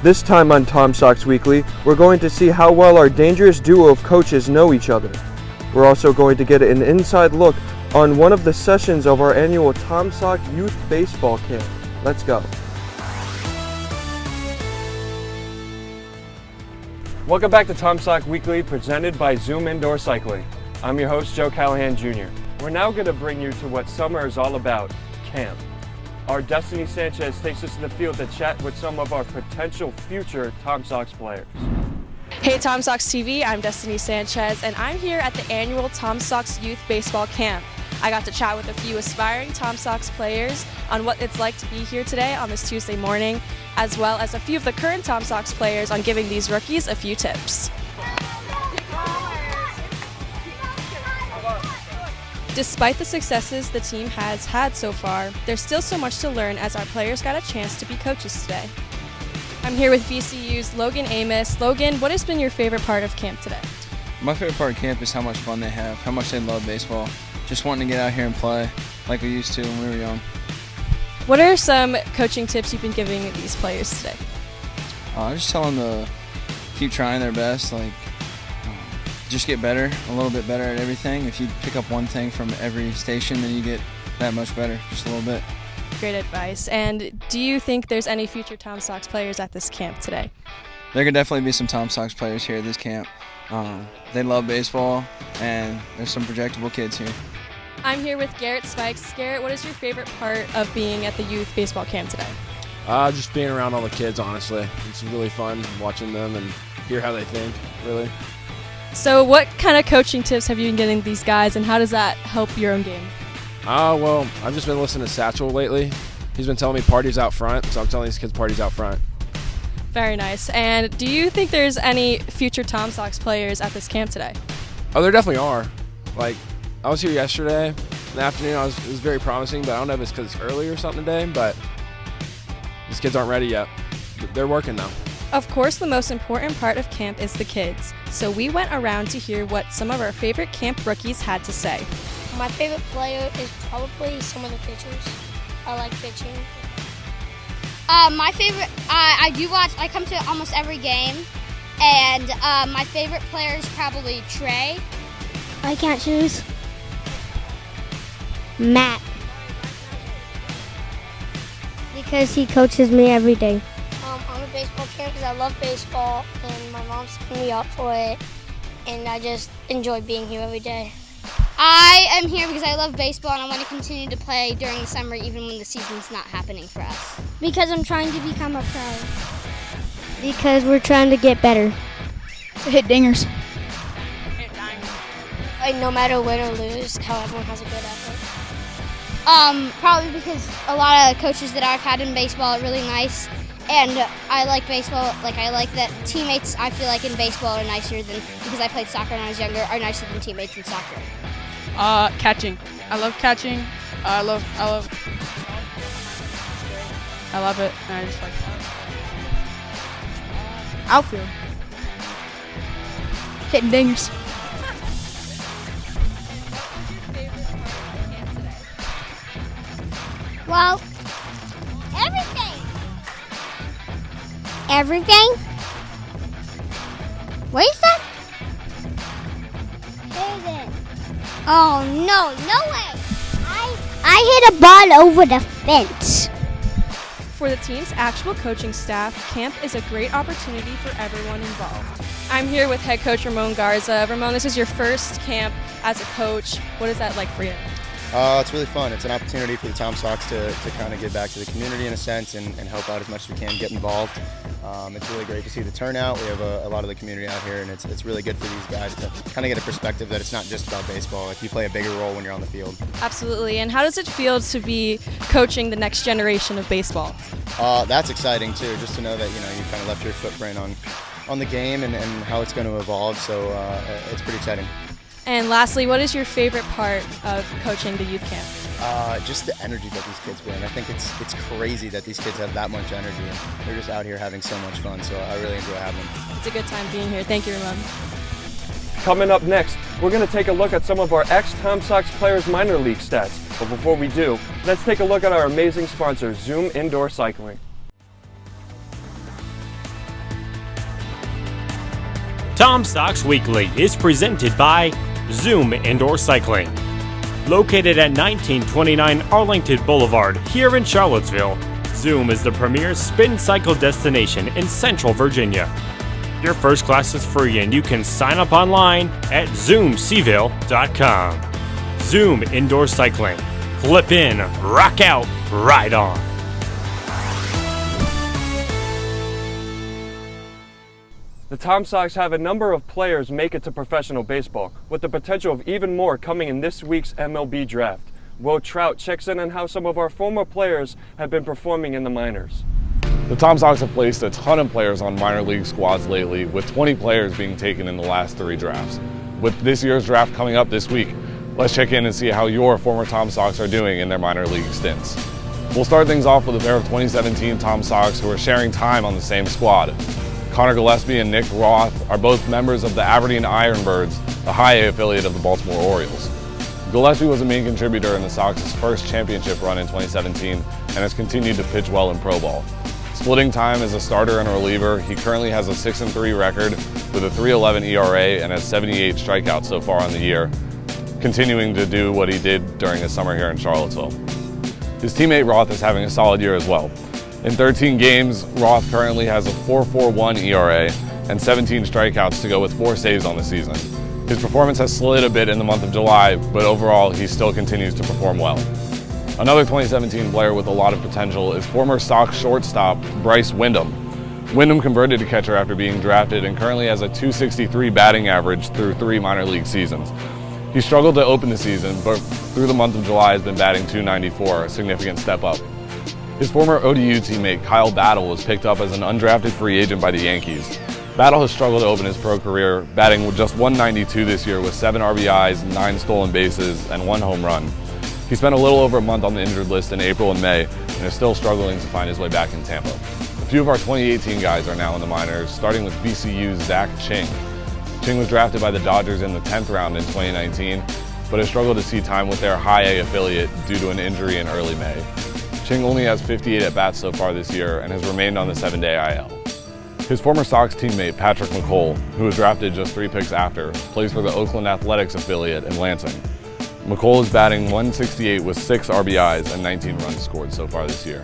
This time on Tom Sox Weekly, we're going to see how well our dangerous duo of coaches know each other. We're also going to get an inside look on one of the sessions of our annual Tom Sox Youth Baseball Camp. Let's go. Welcome back to Tom Sox Weekly, presented by Zoom Indoor Cycling. I'm your host, Joe Callahan Jr. We're now going to bring you to what summer is all about, camp. Our Destiny Sanchez takes us to the field to chat with some of our potential future Tom Sox players. Hey Tom Sox TV, I'm Destiny Sanchez, and I'm here at the annual Tom Sox Youth Baseball Camp. I got to chat with a few aspiring Tom Sox players on what it's like to be here today on this Tuesday morning, as well as a few of the current Tom Sox players on giving these rookies a few tips. Despite the successes the team has had so far, there's still so much to learn as our players got a chance to be coaches today. I'm here with VCU's Logan Amos. Logan, what has been your favorite part of camp today? My favorite part of camp is how much fun they have, how much they love baseball. Just wanting to get out here and play like we used to when we were young. What are some coaching tips you've been giving these players today? I just tell them to keep trying their best, just get better, a little bit better at everything. If you pick up one thing from every station, then you get that much better, just a little bit. Great advice. And do you think there's any future Tom Sox players at this camp today? There could definitely be some Tom Sox players here at this camp. They love baseball, and there's some projectable kids here. I'm here with Garrett Spikes. Garrett, what is your favorite part of being at the youth baseball camp today? Just being around all the kids, honestly. It's really fun watching them and hear how they think, really. So what kind of coaching tips have you been getting these guys, and how does that help your own game? Well, I've just been listening to Satchel lately. He's been telling me parties out front, so I'm telling these kids parties out front. Very nice. And do you think there's any future Tom Sox players at this camp today? Oh, there definitely are. I was here yesterday in the afternoon. It was very promising, but I don't know if it's because it's early or something today, but these kids aren't ready yet. They're working now. Of course, the most important part of camp is the kids. So we went around to hear what some of our favorite camp rookies had to say. My favorite player is probably some of the pitchers. I like pitching. My favorite, I come to almost every game, and my favorite player is probably Trey. I can't choose. Matt. Because he coaches me every day. I'm a baseball camp because I love baseball, and my mom set me up for it, and I just enjoy being here every day. I am here because I love baseball, and I want to continue to play during the summer even when the season's not happening for us. Because I'm trying to become a pro. Because we're trying to get better. To hit dingers. No matter win or lose, how everyone has a good effort. Probably because a lot of coaches that I've had in baseball are really nice, and I like baseball. I like that teammates, I feel like in baseball are nicer than, because I played soccer when I was younger, are nicer than teammates in soccer. Catching. I love catching. I love it, and I just like that. Outfield. Hitting dingers. Well, everything. Everything? What is that? Hit it. Oh, no way. I hit a ball over the fence. For the team's actual coaching staff, camp is a great opportunity for everyone involved. I'm here with head coach Ramon Garza. Ramon, this is your first camp as a coach. What is that like for you? It's really fun. It's an opportunity for the Tom Sox to kind of give back to the community in a sense and help out as much as we can, get involved. It's really great to see the turnout. We have a lot of the community out here, and it's really good for these guys to kind of get a perspective that it's not just about baseball. Like, you play a bigger role when you're on the field. Absolutely. And how does it feel to be coaching the next generation of baseball? That's exciting too, just to know that you kind of left your footprint on the game and how it's going to evolve. So it's pretty exciting. And lastly, what is your favorite part of coaching the youth camp? Just the energy that these kids bring. I think it's crazy that these kids have that much energy, and they're just out here having so much fun, so I really enjoy having them. It's a good time being here. Thank you, Ramon. Coming up next, we're going to take a look at some of our ex-Tom Sox players' minor league stats. But before we do, let's take a look at our amazing sponsor, Zoom Indoor Cycling. Tom Sox Weekly is presented by Zoom Indoor Cycling. Located at 1929 Arlington Boulevard here in Charlottesville, Zoom is the premier spin cycle destination in Central Virginia. Your first class is free and you can sign up online at zoomcville.com. Zoom Indoor Cycling. Flip in, rock out, ride on. The Tom Sox have a number of players make it to professional baseball, with the potential of even more coming in this week's MiLB draft. Will Trout checks in on how some of our former players have been performing in the minors. The Tom Sox have placed a ton of players on minor league squads lately, with 20 players being taken in the last 3 drafts. With this year's draft coming up this week, let's check in and see how your former Tom Sox are doing in their minor league stints. We'll start things off with a pair of 2017 Tom Sox who are sharing time on the same squad. Connor Gillespie and Nick Roth are both members of the Aberdeen Ironbirds, the high A affiliate of the Baltimore Orioles. Gillespie was a main contributor in the Sox's first championship run in 2017 and has continued to pitch well in pro ball. Splitting time as a starter and a reliever, he currently has a 6-3 record with a 3.11 ERA and has 78 strikeouts so far on the year, continuing to do what he did during his summer here in Charlottesville. His teammate Roth is having a solid year as well. In 13 games, Roth currently has a 4.41 ERA and 17 strikeouts to go with 4 saves on the season. His performance has slid a bit in the month of July, but overall he still continues to perform well. Another 2017 player with a lot of potential is former Sox shortstop Bryce Windham. Windham converted to catcher after being drafted and currently has a .263 batting average through 3 minor league seasons. He struggled to open the season, but through the month of July has been batting .294, a significant step up. His former ODU teammate Kyle Battle was picked up as an undrafted free agent by the Yankees. Battle has struggled to open his pro career, batting with just .192 this year with 7 RBIs, 9 stolen bases, and 1 home run. He spent a little over a month on the injured list in April and May and is still struggling to find his way back in Tampa. A few of our 2018 guys are now in the minors, starting with VCU's Zach Ching. Ching was drafted by the Dodgers in the 10th round in 2019, but has struggled to see time with their high A affiliate due to an injury in early May. Ching only has 58 at-bats so far this year and has remained on the 7-day IL. His former Sox teammate Patrick McCole, who was drafted just 3 picks after, plays for the Oakland Athletics affiliate in Lansing. McCole is batting .168 with 6 RBIs and 19 runs scored so far this year.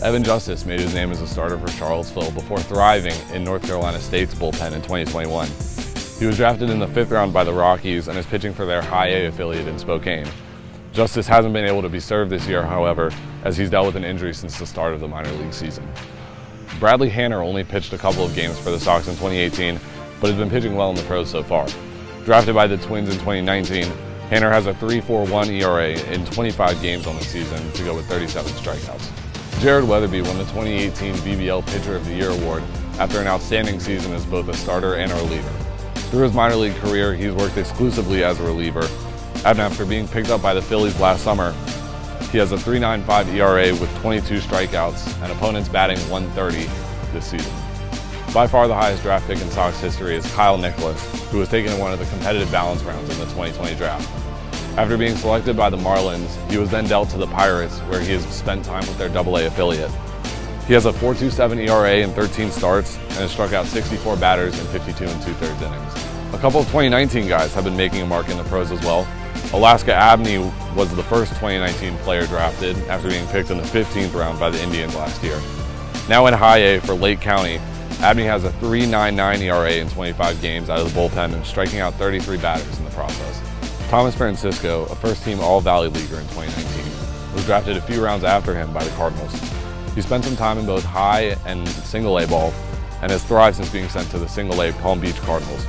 Evan Justice made his name as a starter for Charlottesville before thriving in North Carolina State's bullpen in 2021. He was drafted in the 5th round by the Rockies and is pitching for their high A affiliate in Spokane. Justice hasn't been able to be served this year, however, as he's dealt with an injury since the start of the minor league season. Bradley Hanner only pitched a couple of games for the Sox in 2018, but has been pitching well in the pros so far. Drafted by the Twins in 2019, Hanner has a 3.41 ERA in 25 games on the season to go with 37 strikeouts. Jared Weatherby won the 2018 BBL Pitcher of the Year award after an outstanding season as both a starter and a reliever. Through his minor league career, he's worked exclusively as a reliever, and after being picked up by the Phillies last summer, he has a 3.95 ERA with 22 strikeouts and opponents batting .130 this season. By far the highest draft pick in Sox history is Kyle Nicholas, who was taken in one of the competitive balance rounds in the 2020 draft. After being selected by the Marlins, he was then dealt to the Pirates, where he has spent time with their AA affiliate. He has a 4.27 ERA in 13 starts and has struck out 64 batters in 52 2/3 innings. A couple of 2019 guys have been making a mark in the pros as well. Alaska Abney was the first 2019 player drafted after being picked in the 15th round by the Indians last year. Now in high A for Lake County, Abney has a 3.99 ERA in 25 games out of the bullpen and striking out 33 batters in the process. Thomas Francisco, a first-team All-Valley leaguer in 2019, was drafted a few rounds after him by the Cardinals. He spent some time in both high and single-A ball and has thrived since being sent to the single-A Palm Beach Cardinals.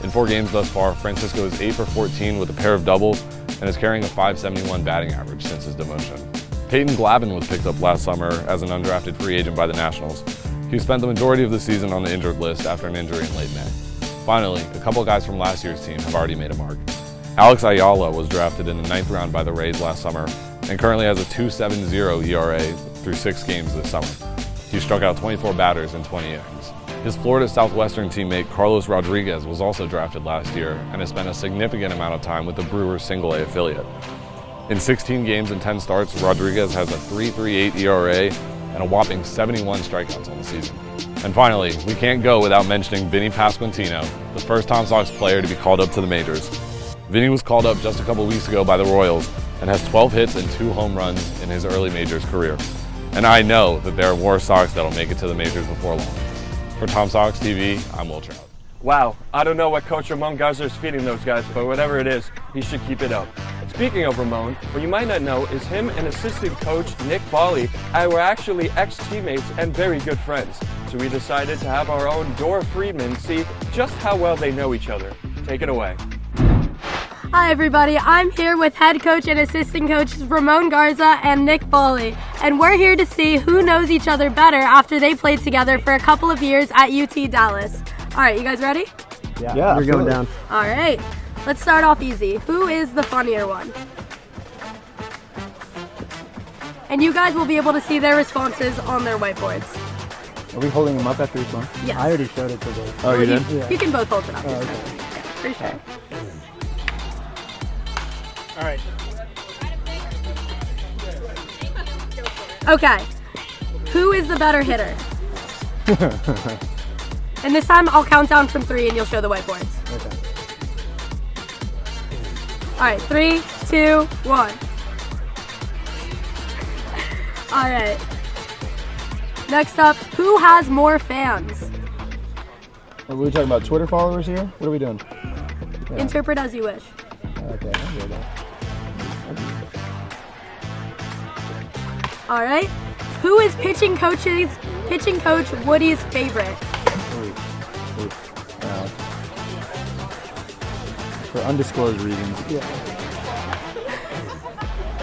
In 4 games thus far, Francisco is 8 for 14 with a pair of doubles and is carrying a .571 batting average since his demotion. Peyton Glavin was picked up last summer as an undrafted free agent by the Nationals. He spent the majority of the season on the injured list after an injury in late May. Finally, a couple guys from last year's team have already made a mark. Alex Ayala was drafted in the 9th round by the Rays last summer and currently has a 2.70 ERA through 6 games this summer. He struck out 24 batters in 20 innings. His Florida Southwestern teammate Carlos Rodriguez was also drafted last year and has spent a significant amount of time with the Brewers single-A affiliate. In 16 games and 10 starts, Rodriguez has a 3.38 ERA and and a whopping 71 strikeouts on the season. And finally, we can't go without mentioning Vinny Pasquantino, the first Tom Sox player to be called up to the majors. Vinny was called up just a couple weeks ago by the Royals and has 12 hits and 2 home runs in his early majors career. And I know that there are more Sox that'll make it to the majors before long. For Tom Sox TV, I'm Will Trout. Wow, I don't know what Coach Ramon Garza is feeding those guys, but whatever it is, he should keep it up. Speaking of Ramon, what you might not know is him and assistant coach Nick Balley were actually ex-teammates and very good friends. So we decided to have our own Dora Friedman see just how well they know each other. Take it away. Hi everybody, I'm here with head coach and assistant coaches Ramon Garza and Nick Balley, and we're here to see who knows each other better after they played together for a couple of years at UT Dallas. All right, you guys ready? Yeah, you're going down. All right, let's start off easy. Who is the funnier one? And you guys will be able to see their responses on their whiteboards. Are we holding them up after each one? Yes. I already showed it to them. Oh, you did? You can both hold it up. Oh, okay. For sure. All right. Okay, who is the better hitter? And this time I'll count down from 3 and you'll show the whiteboards. Okay. All right, 3, 2, 1. All right. Next up, who has more fans? Are we talking about Twitter followers here? What are we doing? Yeah. Interpret as you wish. Okay, I'll go there. All right. Who is pitching coach Woody's favorite? For undisclosed reasons. Yeah.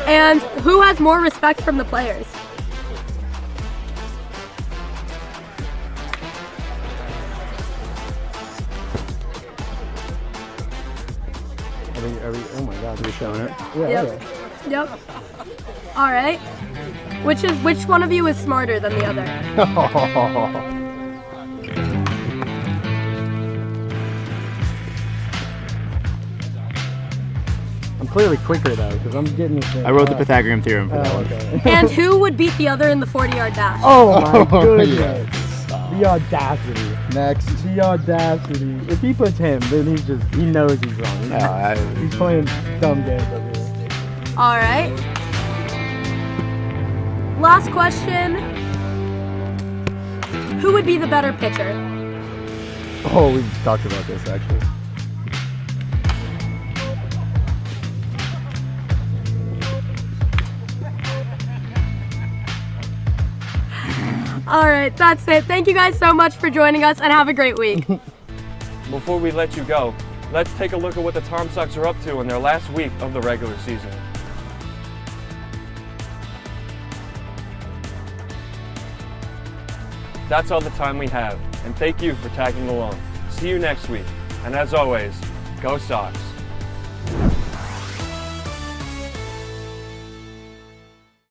And who has more respect from the players? Are we, oh my God, you're showing it? Yeah, Yep. okay. Yep. All right. Which one of you is smarter than the other? I'm clearly quicker though, because I'm getting this thing. I wrote the Pythagorean theorem for that one. Okay. And who would beat the other in the 40-yard dash? Oh my goodness. The audacity. Next. The audacity. If he puts him, then he knows he's wrong. He's playing dumb games over here. All right. Last question. Who would be the better pitcher? Oh, we talked about this actually. All right, that's it. Thank you guys so much for joining us and have a great week. Before we let you go, let's take a look at what the Tom Sox are up to in their last week of the regular season. That's all the time we have, and thank you for tagging along. See you next week, and as always, go Sox.